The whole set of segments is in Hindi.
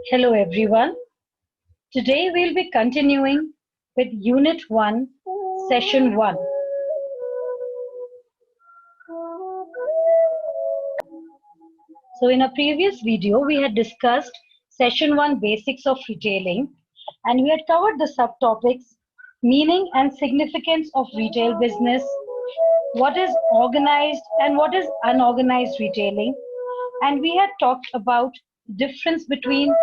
Hello everyone. Today we'll be continuing with Unit 1, Session 1. So in a previous video, we had discussed Session 1 Basics of Retailing, and we had covered the subtopics meaning and significance of retail business, what is organized and what is unorganized retailing, and we had talked about difference between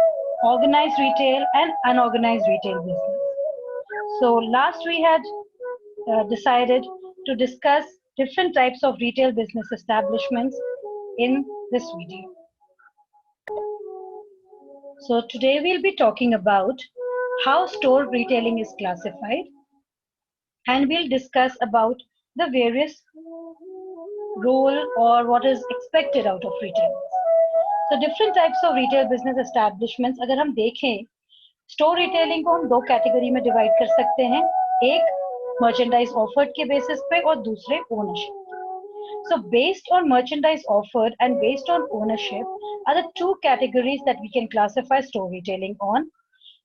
organized retail and unorganized retail business. So last we had decided to discuss different types of retail business establishments in this video. So today we'll be talking about how store retailing is classified, and we'll discuss about the various role or what is expected out of retailers. So different types of retail business establishments, अगर हम देखें स्टोर रिटेलिंग को हम दो कैटेगरी में डिवाइड कर सकते हैं, एक मर्चेंडाइज ऑफर्ड के बेसिस पे और दूसरे ownership. So based on merchandise offered and based on ownership are the two categories that we can classify store retailing on.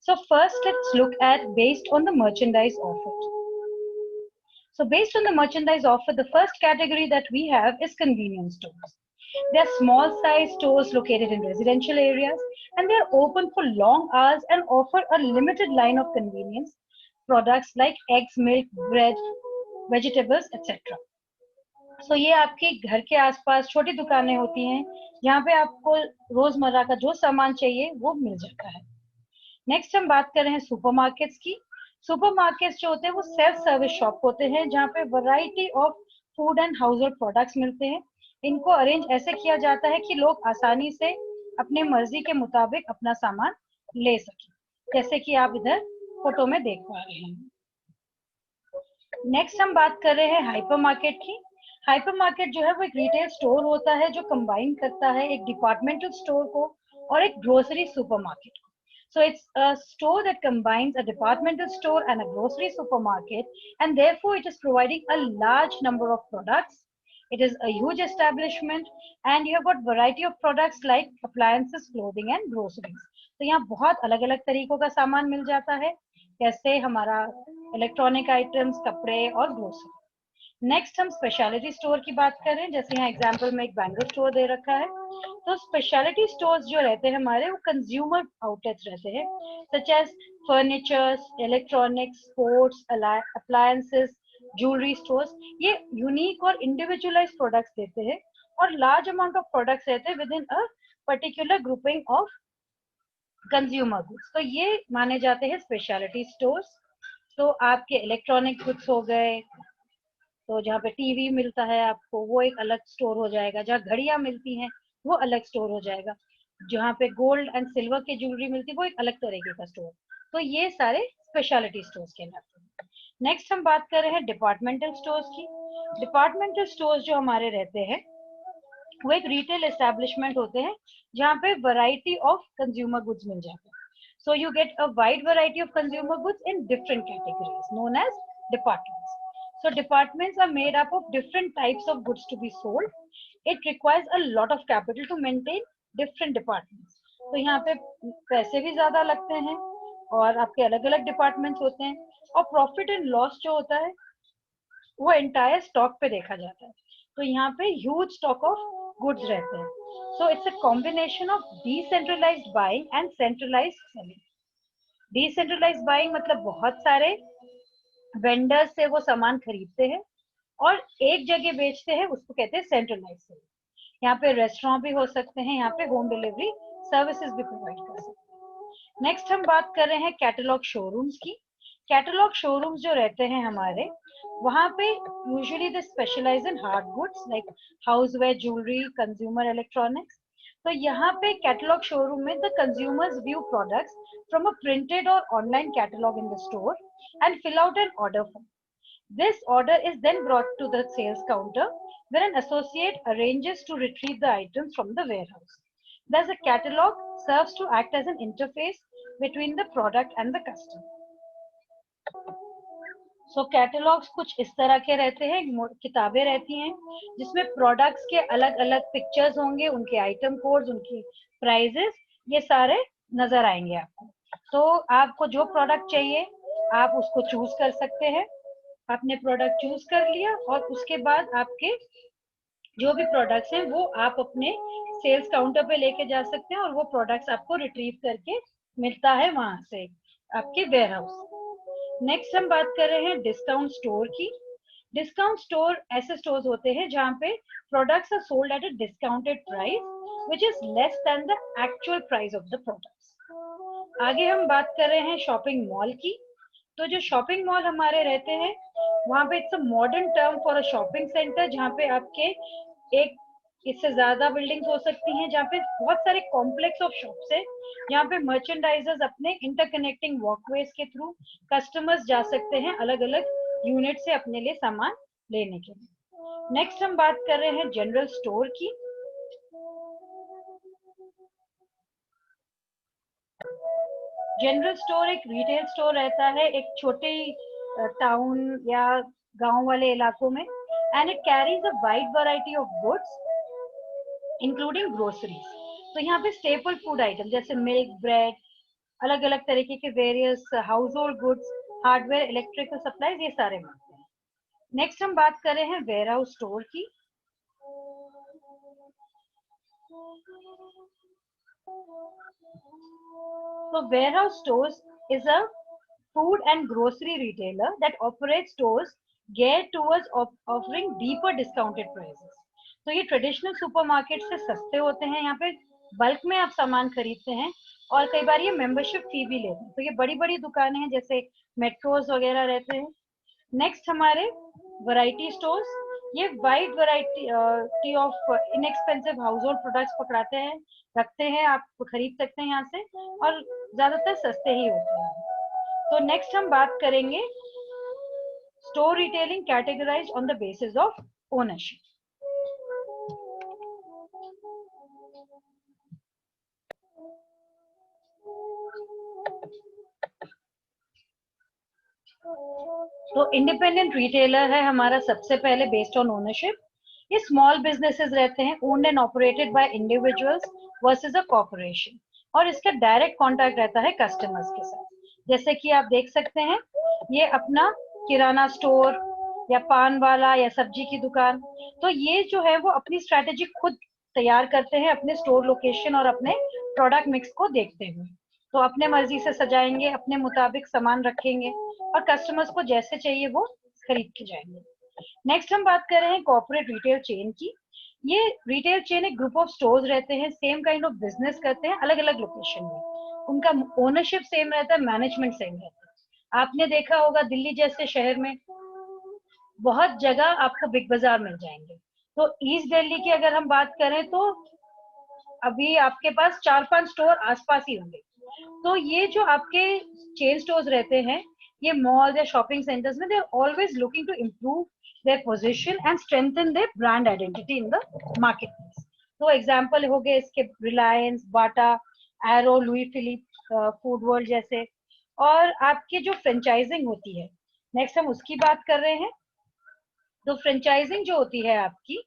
So first let's look at based on the merchandise offered. So based on the merchandise offered, the first category that we have is convenience stores. They are small size stores located in residential areas, and they are open for long hours and offer a limited line of convenience products like eggs, milk, bread, vegetables, etc. So ये आपके घर के आसपास छोटी दुकानें होती हैं जहाँ पे आपको रोजमर्रा का जो सामान चाहिए वो मिल जाता है. नेक्स्ट हम बात कर रहे हैं सुपरमार्केट्स की. सुपरमार्केट्स जो होते हैं वो सेल्फ सर्विस शॉप होते हैं जहाँ पे variety of food and household products मिलते हैं. इनको अरेंज ऐसे किया जाता है कि लोग आसानी से अपने मर्जी के मुताबिक अपना सामान ले सकें, जैसे कि आप इधर फोटो में देख पा रहे हैं. नेक्स्ट हम बात कर रहे हैं हाइपरमार्केट की. हाइपरमार्केट जो है वो एक रिटेल स्टोर होता है जो कंबाइन करता है एक डिपार्टमेंटल स्टोर को और एक ग्रोसरी सुपरमार्केट को. So it's a store that combines a departmental store and a grocery supermarket, and therefore it is providing a large number of products. It is a huge establishment, and you have got variety of products like appliances, clothing, and groceries. तो यहाँ बहुत अलग-अलग तरीकों का सामान मिल जाता है, जैसे हमारा इलेक्ट्रॉनिक आइटम्स, कपड़े और ग्रोसरी. नेक्स्ट हम स्पेशलिटी स्टोर की बात करें, जैसे यहाँ एग्जांपल में एक बैंगल स्टोर दे रखा है. तो स्पेशलिटी स्टोर्स जो रहते हैं हमारे वो कंज्यूमर आउटलेट्स रहते हैं, such as furnitures, electronics, sports, appliances, jewellery stores. ये यूनिक और इंडिविजुअलाइज प्रोडक्ट्स देते हैं और लार्ज अमाउंट ऑफ प्रोडक्ट्स रहते हैं within a particular grouping of consumer goods. तो ये माने जाते हैं स्पेशलिटी स्टोर्स. तो आपके इलेक्ट्रॉनिक गुड्स हो गए, तो जहाँ पे टीवी मिलता है आपको वो एक अलग स्टोर हो जाएगा, जहाँ घड़ियां मिलती हैं वो अलग स्टोर हो जाएगा, जहाँ पे गोल्ड एंड सिल्वर की ज्वेलरी मिलती है वो एक अलग तरीके का स्टोर. तो ये सारे स्पेशलिटी स्टोर्स कहलाते हैं. नेक्स्ट हम बात कर रहे हैं डिपार्टमेंटल स्टोर्स की. डिपार्टमेंटल स्टोर्स जो हमारे रहते हैं वो एक रिटेल एस्टेब्लिशमेंट होते हैं जहाँ पे वैरायटी ऑफ कंज्यूमर गुड्स मिल जाते हैं. So you get a wide variety of consumer goods in different categories known as departments. So departments are made up of different types of goods to be sold. It requires a lot of capital to maintain different departments. तो यहाँ पे पैसे भी ज्यादा लगते हैं और आपके अलग अलग डिपार्टमेंट्स होते हैं, और प्रॉफिट एंड लॉस जो होता है वो एंटायर स्टॉक पे देखा जाता है. तो यहाँ पे ह्यूज स्टॉक ऑफ गुड्स रहते हैं. So it's a combination of decentralised buying and centralised selling. Decentralised buying मतलब बहुत सारे वेंडर्स से वो सामान खरीदते हैं और एक जगह बेचते हैं, उसको कहते हैं सेंट्रलाइज सेलिंग. यहाँ पे रेस्टोरेंट भी हो सकते हैं, यहाँ पे होम डिलीवरी सर्विसेज भी प्रोवाइड कर सकते हैं. नेक्स्ट हम बात कर रहे हैं कैटलॉग शोरूम्स की. कैटलॉग शोरूम्स जो रहते हैं हमारे, वहाँ पे usually they specialise in hard goods like houseware, jewellery, consumer electronics. तो यहाँ पे कैटलॉग शोरूम में the consumers view products from a printed और online catalogue in the store and fill out an order form. This order is then brought to the sales counter where an associate arranges to retrieve the items from the warehouse. Thus, a catalog serves to act as an interface between the product and the customer. So, catalogs कुछ इस तरह के रहते हैं, किताबें रहती हैं जिसमें प्रोडक्ट्स के अलग अलग पिक्चर्स होंगे, उनके आइटम कोड्स, उनकी प्राइजेस, ये सारे नजर आएंगे आपको। तो आपको जो प्रोडक्ट चाहिए आप उसको चूज कर सकते हैं। आपने प्रोडक्ट चूज कर लिया और उसके बाद आपके जो भी प्रोडक्ट्स हैं वो आप अपने सेल्स काउंटर पे लेके जा सकते हैं और वो प्रोडक्ट्स आपको रिट्रीव करके मिलता है वहां से आपके वेयर हाउस। नेक्स्ट हम बात कर रहे हैं डिस्काउंट स्टोर की। डिस्काउंट स्टोर ऐसे स्टोर्स होते हैं जहां पे products are sold at a discounted price which is less than the actual price of the products. आगे हम बात कर रहे हैं शॉपिंग मॉल की। तो जो शॉपिंग मॉल हमारे रहते हैं वहां पे it's a modern term for a shopping centre जहाँ पे आपके एक इससे ज्यादा बिल्डिंग्स हो सकती हैं, जहाँ पे बहुत सारे कॉम्प्लेक्स ऑफ शॉप्स है, यहाँ पे मर्चेंडाइजर्स अपने इंटरकनेक्टिंग वॉकवेज के थ्रू कस्टमर्स जा सकते हैं अलग अलग यूनिट से अपने लिए सामान लेने के लिए। नेक्स्ट हम बात कर रहे हैं जनरल स्टोर की। जनरल स्टोर एक रिटेल स्टोर रहता है एक छोटे टाउन या गांव वाले इलाकों में, and it carries a wide variety of goods including groceries. तो यहाँ पे स्टेपल फूड आइटम जैसे मिल्क, ब्रेड, अलग अलग तरीके के various house hold goods, hardware, electrical supplies, ये सारे मिलते हैं। नेक्स्ट हम बात कर रहे हैं वेयर हाउस स्टोर की। So warehouse stores is a food and grocery retailer that operates stores geared towards offering deeper discounted prices. तो ये ट्रेडिशनल सुपरमार्केट से सस्ते होते हैं, यहाँ पे बल्क में आप सामान खरीदते हैं और कई बार ये मेंबरशिप फी भी लेते हैं। तो ये बड़ी बड़ी दुकानें हैं जैसे मेट्रोज वगैरह रहते हैं। नेक्स्ट हमारे वैरायटी स्टोर्स, ये wide variety of inexpensive household products पकड़ाते हैं, रखते हैं, आप खरीद सकते हैं यहाँ से और ज्यादातर सस्ते ही होते हैं। तो नेक्स्ट हम बात करेंगे store retailing categorised on the basis of ownership. तो इंडिपेंडेंट रिटेलर है हमारा सबसे पहले बेस्ड ऑन ओनरशिप। ये स्मॉल बिजनेसेस रहते हैं owned and operated by individuals versus a corporation, और इसका डायरेक्ट कांटेक्ट रहता है कस्टमर्स के साथ। जैसे कि आप देख सकते हैं ये अपना किराना स्टोर या पान वाला या सब्जी की दुकान, तो ये जो है वो अपनी स्ट्रेटेजी खुद तैयार करते हैं अपने स्टोर लोकेशन और अपने प्रोडक्ट मिक्स को देखते हुए। तो अपने मर्जी से सजाएंगे, अपने मुताबिक सामान रखेंगे और कस्टमर्स को जैसे चाहिए वो खरीद के जाएंगे। नेक्स्ट हम बात कर रहे हैं कॉर्पोरेट रिटेल चेन की। ये रिटेल चेन एक ग्रुप ऑफ स्टोर्स रहते हैं, सेम काइंड ऑफ बिजनेस करते हैं अलग अलग लोकेशन में, उनका ओनरशिप सेम रहता है, मैनेजमेंट सेम रहता है। आपने देखा होगा दिल्ली जैसे शहर में बहुत जगह आपको बिग बाजार मिल जाएंगे। तो ईस्ट दिल्ली की अगर हम बात करें तो अभी आपके पास 4-5 स्टोर आसपास ही होंगे। तो ये जो आपके चेन स्टोर्स रहते हैं ये मॉल या शॉपिंग सेंटर्स में, they are always looking to improve their position and strengthen their brand identity in the marketplace. तो एग्जांपल हो गए इसके Reliance, Bata, Arrow, Louis Philippe, Food World जैसे। और आपकी जो फ्रेंचाइजिंग होती है, नेक्स्ट हम उसकी बात कर रहे हैं। तो फ्रेंचाइजिंग जो होती है आपकी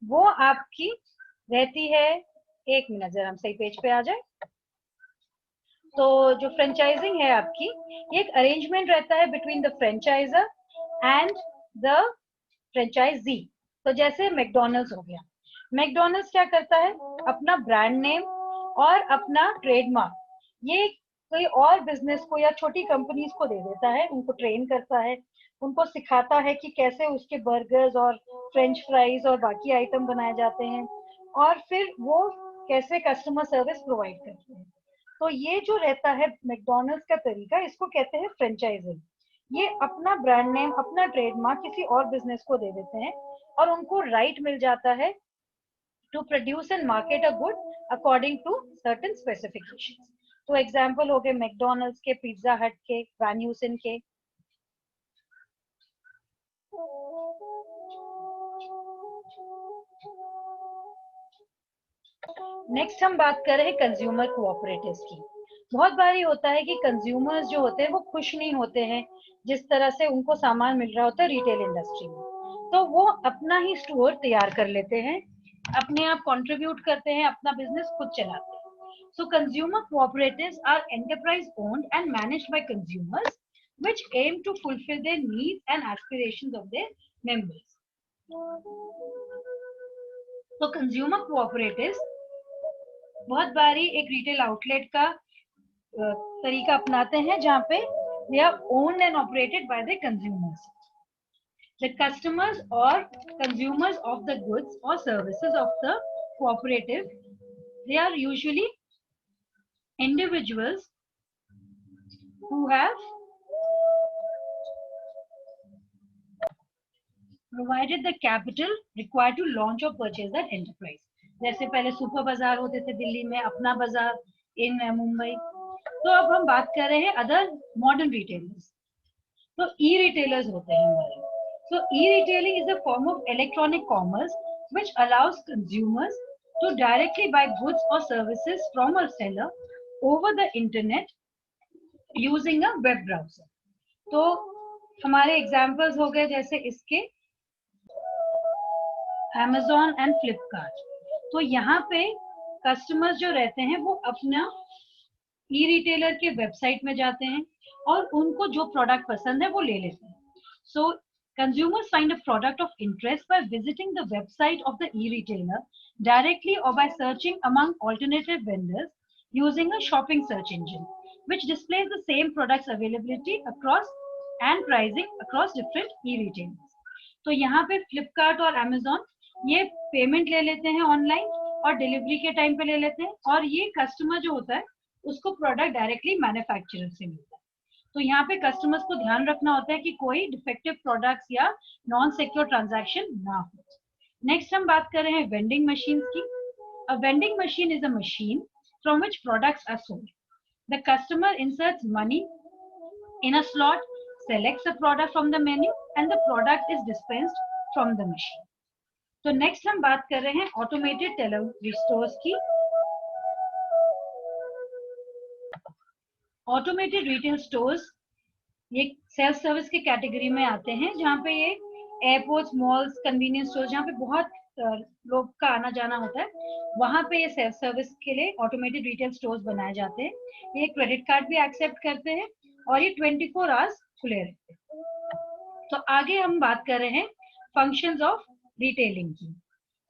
वो आपकी रहती है, एक मिनट जरा हम सही पेज पे आ जाए। तो जो फ्रेंचाइजिंग है आपकी, ये एक अरेंजमेंट रहता है between the franchiser and the franchisee. तो जैसे मैकडोनल्ड्स हो गया, मैकडोनल्ड्स क्या करता है अपना ब्रांड नेम और अपना ट्रेडमार्क ये कोई और बिजनेस को या छोटी कंपनीज को दे देता है, उनको ट्रेन करता है, उनको सिखाता है कि कैसे उसके बर्गर्स और फ्रेंच फ्राइज और बाकी आइटम बनाए जाते हैं और फिर वो कैसे कस्टमर सर्विस प्रोवाइड करते हैं। तो ये जो रहता है मैकडोनल्ड्स का तरीका, इसको कहते हैं फ्रेंचाइजिंग। ये अपना ब्रांड नेम, अपना ट्रेडमार्क किसी और बिजनेस को दे देते हैं और उनको राइट मिल जाता है to produce and market a good according to certain specifications. तो एग्जांपल हो गए मैकडोनल्ड्स के, पिज्जा हट के, वैन ह्यूसन के। नेक्स्ट हम बात कर रहे हैं कंज्यूमर कोऑपरेटिव्स की। बहुत बारी होता है कि कंज्यूमर्स जो होते हैं वो खुश नहीं होते हैं जिस तरह से उनको सामान मिल रहा होता है रिटेल इंडस्ट्री में, तो वो अपना ही स्टोर तैयार कर लेते हैं, अपने आप कंट्रीब्यूट करते हैं, अपना बिजनेस खुद चलाते हैं। So consumer cooperatives are enterprise owned and managed by consumers, which aim to fulfill their needs and aspirations of their members. So consumer cooperatives बहुत बारी एक retail outlet का तरीका अपनाते हैं जहाँ पे they are owned and operated by the consumers. The customers or consumers of the goods or services of the cooperative, they are usually individuals who have provided the capital required to launch or purchase that enterprise. जैसे पहले सुपर बाजार होते थे दिल्ली में, अपना बाजार इन मुंबई. तो अब हम बात कर रहे हैं अदर मॉडर्न रिटेलर्स. तो ई रिटेलर्स होते हैं हमारे. So e-retailing is a form of electronic commerce which allows consumers to directly buy goods or services from a seller over the internet using a web browser. तो हमारे एग्जाम्पल्स हो गए जैसे इसके Amazon and Flipkart. तो यहाँ पे कस्टमर्स जो रहते हैं वो अपना ई रिटेलर के वेबसाइट में जाते हैं और उनको जो प्रोडक्ट पसंद है वो ले लेते हैं. सो consumers find a product of interest by visiting the website of the e-retailer directly or by searching among alternative vendors using a shopping search engine, which displays the same products availability across and pricing across different e-retailers. तो यहाँ पे Flipkart और Amazon ये पेमेंट ले लेते हैं ऑनलाइन और डिलीवरी के टाइम पे ले लेते हैं और ये कस्टमर जो होता है उसको प्रोडक्ट डायरेक्टली मैन्युफैक्चरर से मिलता है. तो यहाँ पे कस्टमर्स को ध्यान रखना होता है कि कोई डिफेक्टिव प्रोडक्ट्स या नॉन सिक्योर ट्रांजैक्शन ना हो. नेक्स्ट हम बात कर रहे हैं वेंडिंग मशीन्स की. A vending machine is a machine from which products are sold. The customer inserts money in a slot, selects a product from the menu and the product is dispensed from the machine. तो नेक्स्ट हम बात कर रहे हैं ऑटोमेटेड टेलर स्टोर्स की. ऑटोमेटेड रिटेल स्टोर्स ये सेल्फ सर्विस के कैटेगरी में आते हैं जहाँ पे ये एयरपोर्ट्स, मॉल्स, कन्वीनियंस स्टोर जहाँ पे बहुत लोग का आना जाना होता है वहां पे ये सेल्फ सर्विस के लिए ऑटोमेटेड रिटेल स्टोर्स बनाए जाते हैं. ये क्रेडिट कार्ड भी एक्सेप्ट करते हैं और ये 24 आवर्स खुले रहते हैं. तो आगे हम बात कर रहे हैं फंक्शंस ऑफ रिटेलिंग की.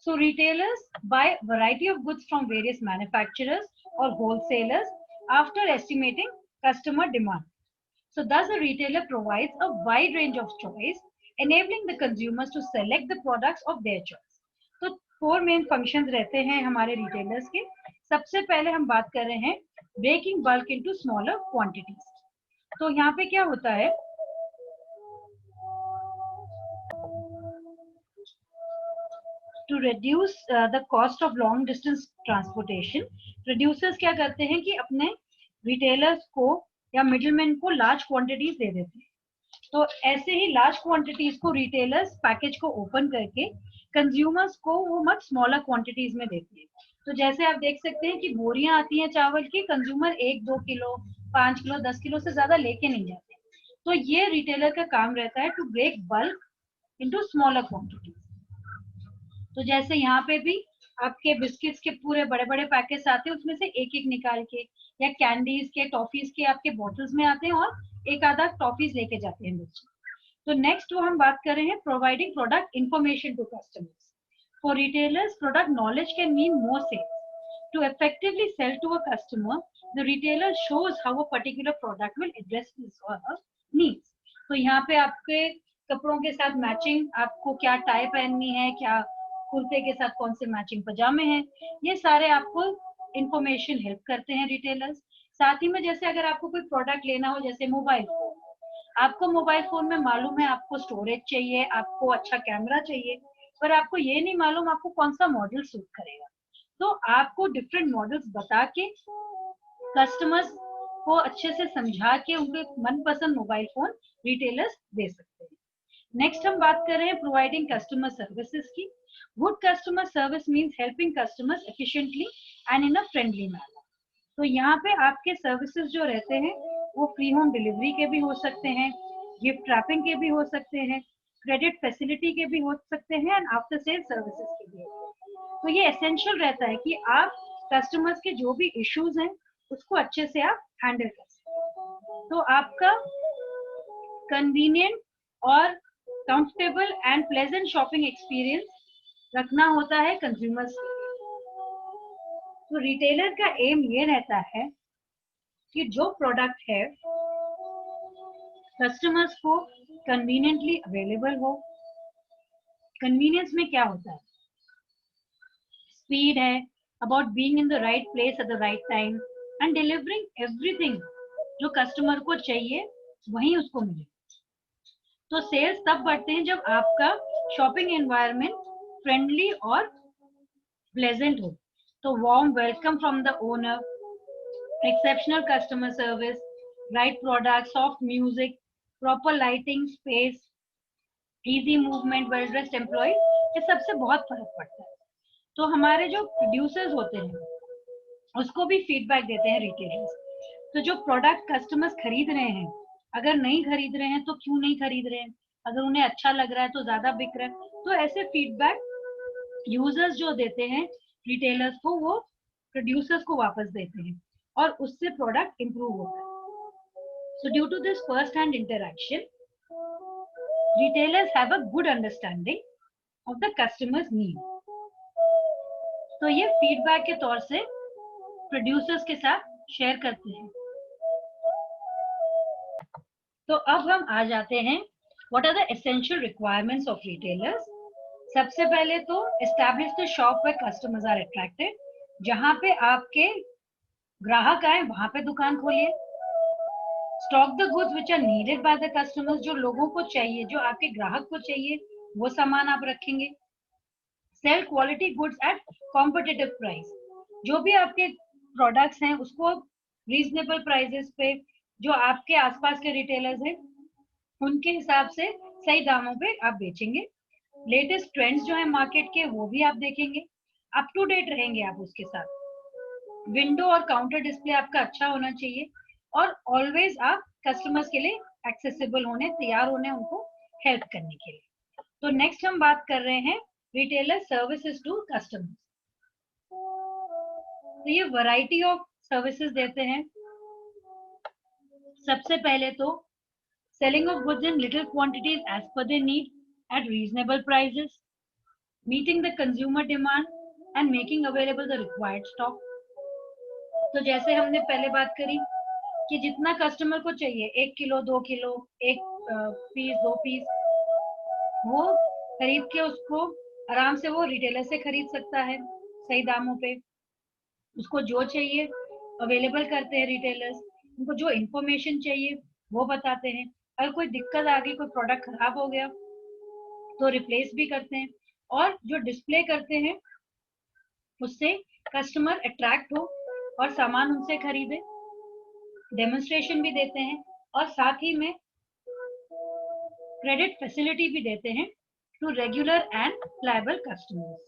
So retailers buy variety of goods from various manufacturers और wholesalers after estimating customer demand. So thus a retailer provides a wide range of choice, enabling the consumers to select the products of their choice. तो 4 मेन फंक्शंस रहते हैं हमारे रिटेलर्स के. सबसे पहले हम बात कर रहे हैं breaking bulk into smaller quantities. तो यहाँ पे क्या होता है, to reduce the cost of long distance transportation, producers क्या करते हैं कि अपने रिटेलर्स को या मिडलमैन को लार्ज क्वांटिटीज दे देते हैं. तो ऐसे ही लार्ज क्वांटिटीज को रिटेलर्स पैकेज को ओपन करके कंज्यूमर्स को वो मच स्मॉलर क्वांटिटीज में देते हैं. तो जैसे आप देख सकते हैं कि बोरियां आती हैं चावल की, कंज्यूमर 1-2 किलो, 5 किलो, 10 किलो से ज्यादा लेके नहीं जाते. तो ये रिटेलर का काम रहता है to break bulk into smaller quantities. तो जैसे यहाँ पे भी आपके बिस्किट्स के पूरे बड़े बड़े पैकेट्स आते हैं, उसमें से एक एक निकाल के, या कैंडीज के, टॉफीज के आपके बॉटल्स में आते हैं और एक आधा टॉफीज लेके जाते हैं बच्चे. तो नेक्स्ट वो हम बात कर रहे हैं providing product information to customers. For retailers product knowledge can mean more sales. To effectively sell to a customer the retailer shows how a particular product will address his or her needs. तो यहाँ पे आपके कपड़ों के साथ मैचिंग, आपको क्या टाई पहननी है, क्या कुर्ते के साथ कौन से मैचिंग पजामे हैं, ये सारे आपको इंफॉर्मेशन हेल्प करते हैं रिटेलर्स. साथ ही में जैसे अगर आपको कोई प्रोडक्ट लेना हो, जैसे मोबाइल फोन, आपको मोबाइल फोन में मालूम है आपको स्टोरेज चाहिए, आपको अच्छा कैमरा चाहिए, पर आपको ये नहीं मालूम आपको कौन सा मॉडल सूट करेगा. तो आपको डिफरेंट मॉडल्स बता के कस्टमर्स को अच्छे से समझा के उनके मनपसंद मोबाइल फोन रिटेलर्स दे सकते हैं. नेक्स्ट हम बात कर रहे हैं प्रोवाइडिंग कस्टमर सर्विसेज की. Good customer service means helping customers efficiently and in a friendly manner. तो यहाँ पे आपके सर्विसेज जो रहते हैं वो फ्री होम डिलीवरी के भी हो सकते हैं, गिफ्ट रैपिंग के भी हो सकते हैं, क्रेडिट फैसिलिटी के भी हो सकते हैं एंड आफ्टर सेल सर्विसेज के भी. तो ये एसेंशियल रहता है कि आप कस्टमर्स के जो भी इश्यूज हैं उसको अच्छे से आप हैंडल कर सकते। तो आपका कन्वीनियंट और comfortable and pleasant shopping experience रखना होता है कंज्यूमर्स के लिए। तो रिटेलर का एम ये रहता है कि जो प्रोडक्ट है कस्टमर्स को कन्वीनियंटली अवेलेबल हो। कन्वीनियंस में क्या होता है? स्पीड है, about being in the right place at the right time and delivering everything जो कस्टमर को चाहिए वही उसको मिले। तो सेल्स तब बढ़ते हैं जब आपका शॉपिंग एनवायरनमेंट फ्रेंडली और प्लेजेंट हो। तो warm welcome from the owner, exceptional customer service, right product, soft music, proper lighting, space, easy movement, well dressed employ, ये सबसे बहुत फर्क पड़ता है। तो हमारे जो प्रोड्यूसर्स होते हैं उसको भी फीडबैक देते हैं रिटेलर्स। तो जो प्रोडक्ट कस्टमर्स खरीद रहे हैं, अगर नहीं खरीद रहे हैं तो क्यों नहीं खरीद रहे हैं, अगर उन्हें अच्छा लग रहा है तो ज्यादा बिक रहा है। तो ऐसे फीडबैक यूजर्स जो देते हैं रिटेलर्स को, वो प्रोड्यूसर्स को वापस देते हैं और उससे प्रोडक्ट इंप्रूव होता है। So due to this first hand interaction, retailers have a good understanding of the customer's need. तो ये फीडबैक के तौर से प्रोड्यूसर्स के साथ शेयर करते हैं। तो अब हम आ जाते हैं what are the essential requirements of retailers. सबसे पहले तो establish the shop where customers are attracted, जहां पे आपके ग्राहक आए वहां पे दुकान खोलिए। Stock the goods which are needed by the customers, जो लोगों को चाहिए, जो आपके ग्राहक को चाहिए वो सामान आप रखेंगे। Sell quality goods at competitive price, जो भी आपके प्रोडक्ट्स हैं उसको रीजनेबल प्राइसेस पे, जो आपके आसपास के रिटेलर्स हैं उनके हिसाब से सही दामों पे आप बेचेंगे। लेटेस्ट ट्रेंड्स जो है मार्केट के वो भी आप देखेंगे, अप टू डेट रहेंगे आप उसके साथ। विंडो और काउंटर डिस्प्ले आपका अच्छा होना चाहिए और ऑलवेज आप कस्टमर्स के लिए एक्सेसिबल होने, तैयार होने उनको हेल्प करने के लिए। तो नेक्स्ट हम बात कर रहे हैं रिटेलर सर्विसेज टू कस्टमर्स। तो ये वैरायटी ऑफ सर्विसेज देते हैं। सबसे पहले तो selling of goods in little quantities as per their need at reasonable prices, meeting the consumer demand and making available the required stock. तो जैसे हमने पहले बात करी कि जितना कस्टमर को चाहिए, 1 किलो 2 किलो, एक पीस 2 पीस, वो खरीद के उसको आराम से वो रिटेलर से खरीद सकता है सही दामों पे। उसको जो चाहिए अवेलेबल करते हैं रिटेलर्स, उनको जो इंफॉर्मेशन चाहिए वो बताते हैं। अगर कोई दिक्कत आ गई, कोई प्रोडक्ट खराब हो गया तो रिप्लेस भी करते हैं। और जो डिस्प्ले करते हैं उससे कस्टमर अट्रैक्ट हो और सामान उनसे खरीदे। डेमोन्स्ट्रेशन भी देते हैं और साथ ही में क्रेडिट फैसिलिटी भी देते हैं to regular and liable customers.